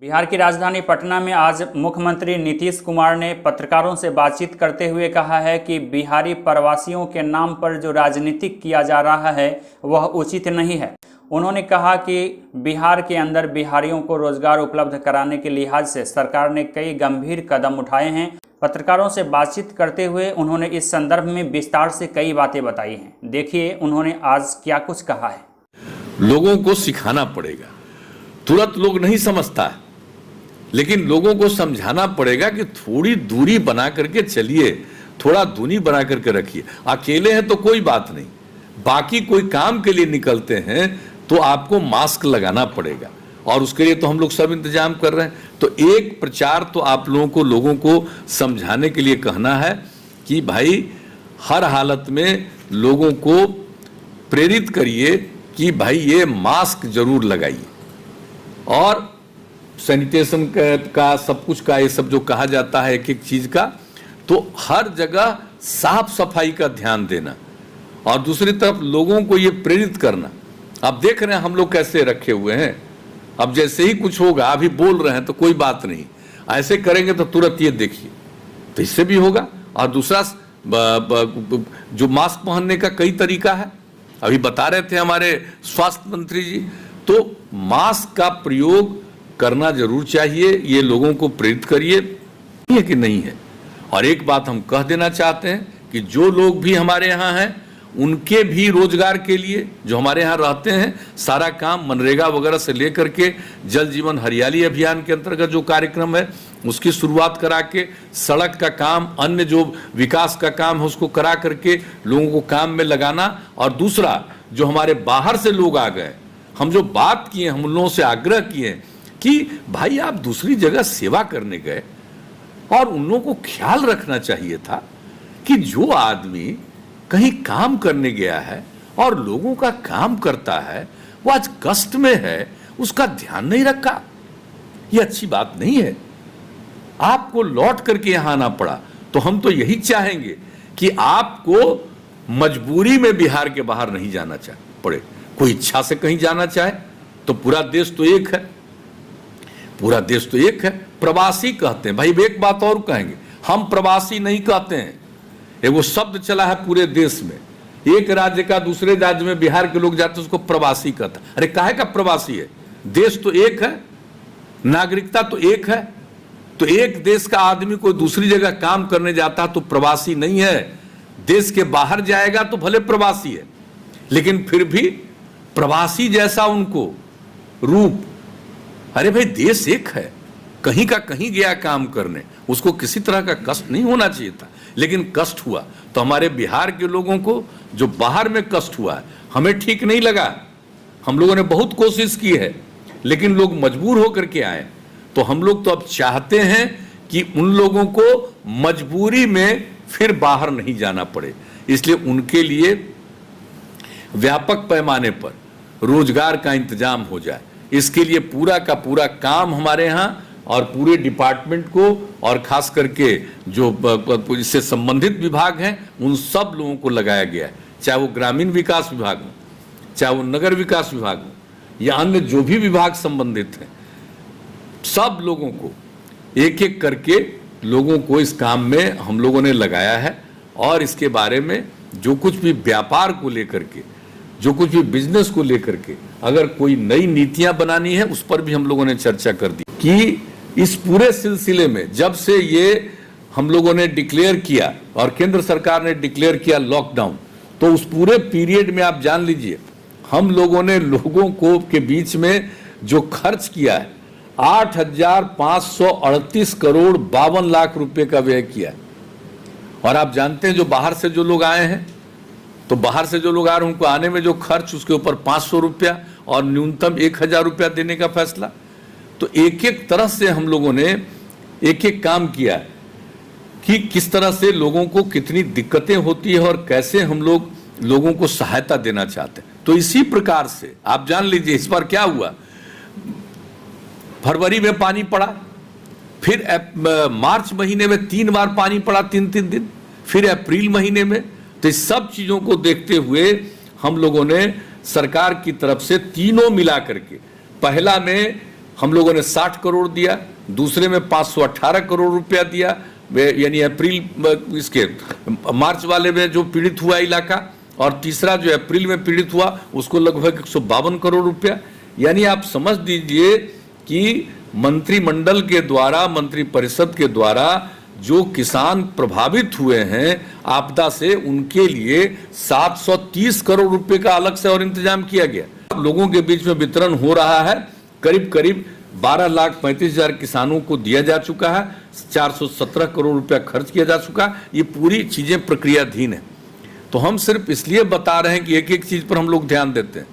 बिहार की राजधानी पटना में आज मुख्यमंत्री नीतीश कुमार ने पत्रकारों से बातचीत करते हुए कहा है कि बिहारी प्रवासियों के नाम पर जो राजनीति किया जा रहा है वह उचित नहीं है। उन्होंने कहा कि बिहार के अंदर बिहारियों को रोजगार उपलब्ध कराने के लिहाज से सरकार ने कई गंभीर कदम उठाए हैं। पत्रकारों से बातचीत करते हुए उन्होंने इस संदर्भ में विस्तार से कई बातें बताई हैं। देखिए उन्होंने आज क्या कुछ कहा है। लोगों को सिखाना पड़ेगा, तुरंत लोग नहीं समझता है, लेकिन लोगों को समझाना पड़ेगा कि थोड़ी दूरी बना करके चलिए, थोड़ा दूरी बना करके रखिए। अकेले हैं तो कोई बात नहीं, बाकी कोई काम के लिए निकलते हैं तो आपको मास्क लगाना पड़ेगा और उसके लिए तो हम लोग सब इंतजाम कर रहे हैं। तो एक प्रचार तो आप लोगों को समझाने के लिए कहना है कि भाई हर हालत में लोगों को प्रेरित करिए कि भाई ये मास्क जरूर लगाइए और सैनिटेशन का सब कुछ का ये सब जो कहा जाता है एक एक चीज का, तो हर जगह साफ सफाई का ध्यान देना और दूसरी तरफ लोगों को ये प्रेरित करना। अब देख रहे हैं हम लोग कैसे रखे हुए हैं, अब जैसे ही कुछ होगा अभी बोल रहे हैं तो कोई बात नहीं, ऐसे करेंगे तो तुरंत ये देखिए, तो इससे भी होगा। और दूसरा जो मास्क पहनने का कई तरीका है, अभी बता रहे थे हमारे स्वास्थ्य मंत्री जी, तो मास्क का प्रयोग करना जरूर चाहिए, ये लोगों को प्रेरित करिए, ये कि नहीं है। और एक बात हम कह देना चाहते हैं कि जो लोग भी हमारे यहाँ हैं उनके भी रोजगार के लिए जो हमारे यहाँ रहते हैं, सारा काम मनरेगा वगैरह से लेकर के जल जीवन हरियाली अभियान के अंतर्गत जो कार्यक्रम है उसकी शुरुआत करा के, सड़क का काम, अन्य जो विकास का काम है उसको करा करके लोगों को काम में लगाना। और दूसरा जो हमारे बाहर से लोग आ गए, हम जो बात किए, हम उन लोगों से आग्रह किए कि भाई आप दूसरी जगह सेवा करने गए और उन लोगों को ख्याल रखना चाहिए था कि जो आदमी कहीं काम करने गया है और लोगों का काम करता है वो आज कष्ट में है, उसका ध्यान नहीं रखा, ये अच्छी बात नहीं है। आपको लौट करके यहां आना पड़ा, तो हम तो यही चाहेंगे कि आपको मजबूरी में बिहार के बाहर नहीं जाना पड़े। कोई इच्छा से कहीं जाना चाहे तो पूरा देश तो एक है, पूरा देश तो एक है। प्रवासी कहते हैं, भाई एक बात और कहेंगे, हम प्रवासी नहीं कहते हैं, वो शब्द चला है पूरे देश में, एक राज्य का दूसरे राज्य में बिहार के लोग जाते हैं उसको प्रवासी कहता है। अरे काहे का प्रवासी है, देश तो एक है, नागरिकता तो एक है, तो एक देश का आदमी कोई दूसरी जगह काम करने जाता तो प्रवासी नहीं है, देश के बाहर जाएगा तो भले प्रवासी है, लेकिन फिर भी प्रवासी जैसा उनको रूप। अरे भाई देश एक है, कहीं का कहीं गया काम करने, उसको किसी तरह का कष्ट नहीं होना चाहिए था, लेकिन कष्ट हुआ। तो हमारे बिहार के लोगों को जो बाहर में कष्ट हुआ है हमें ठीक नहीं लगा, हम लोगों ने बहुत कोशिश की है, लेकिन लोग मजबूर होकर के आए। तो हम लोग तो अब चाहते हैं कि उन लोगों को मजबूरी में फिर बाहर नहीं जाना पड़े, इसलिए उनके लिए व्यापक पैमाने पर रोजगार का इंतजाम हो जाए। इसके लिए पूरा का पूरा काम हमारे यहाँ और पूरे डिपार्टमेंट को और खास करके जो इससे संबंधित विभाग हैं उन सब लोगों को लगाया गया है, चाहे वो ग्रामीण विकास विभाग हो, चाहे वो नगर विकास विभाग हो या अन्य जो भी विभाग संबंधित हैं, सब लोगों को एक एक करके लोगों को इस काम में हम लोगों ने लगाया है। और इसके बारे में जो कुछ भी व्यापार को लेकर के, जो कुछ भी बिजनेस को लेकर के अगर कोई नई नीतियां बनानी है उस पर भी हम लोगों ने चर्चा कर दी कि इस पूरे सिलसिले में जब से ये हम लोगों ने डिक्लेयर किया और केंद्र सरकार ने डिक्लेयर किया लॉकडाउन, तो उस पूरे पीरियड में आप जान लीजिए हम लोगों ने लोगों को के बीच में जो खर्च किया है 8,538 करोड़ 52 लाख रुपए का व्यय किया है। और आप जानते हैं जो बाहर से जो लोग आए हैं, तो बाहर से जो लोग आ रहे हैं उनको आने में जो खर्च, उसके ऊपर 500 रुपया और न्यूनतम 1,000 रुपया देने का फैसला। तो एक एक तरह से हम लोगों ने एक एक काम किया कि किस तरह से लोगों को कितनी दिक्कतें होती है और कैसे हम लोग लोगों को सहायता देना चाहते हैं। तो इसी प्रकार से आप जान लीजिए इस बार क्या हुआ, फरवरी में पानी पड़ा, फिर मार्च महीने में 3 बार पानी पड़ा 3-3 दिन, फिर अप्रैल महीने में। तो इस सब चीजों को देखते हुए हम लोगों ने सरकार की तरफ से तीनों मिला करके, पहला में हम लोगों ने 60 करोड़ दिया, दूसरे में 518 करोड़ रुपया दिया, यानी अप्रैल इसके मार्च वाले में जो पीड़ित हुआ इलाका, और तीसरा जो अप्रैल में पीड़ित हुआ उसको लगभग 152 करोड़ रुपया। यानी आप समझ दीजिए कि मंत्रिमंडल के द्वारा, मंत्रिपरिषद के द्वारा जो किसान प्रभावित हुए हैं आपदा से, उनके लिए 730 करोड़ रुपए का अलग से और इंतजाम किया गया। लोगों के बीच में वितरण हो रहा है, करीब करीब 12,35,000 किसानों को दिया जा चुका है, 417 करोड़ रुपया खर्च किया जा चुका है। ये पूरी चीजें प्रक्रियाधीन है। तो हम सिर्फ इसलिए बता रहे हैं कि एक एक चीज पर हम लोग ध्यान देते हैं।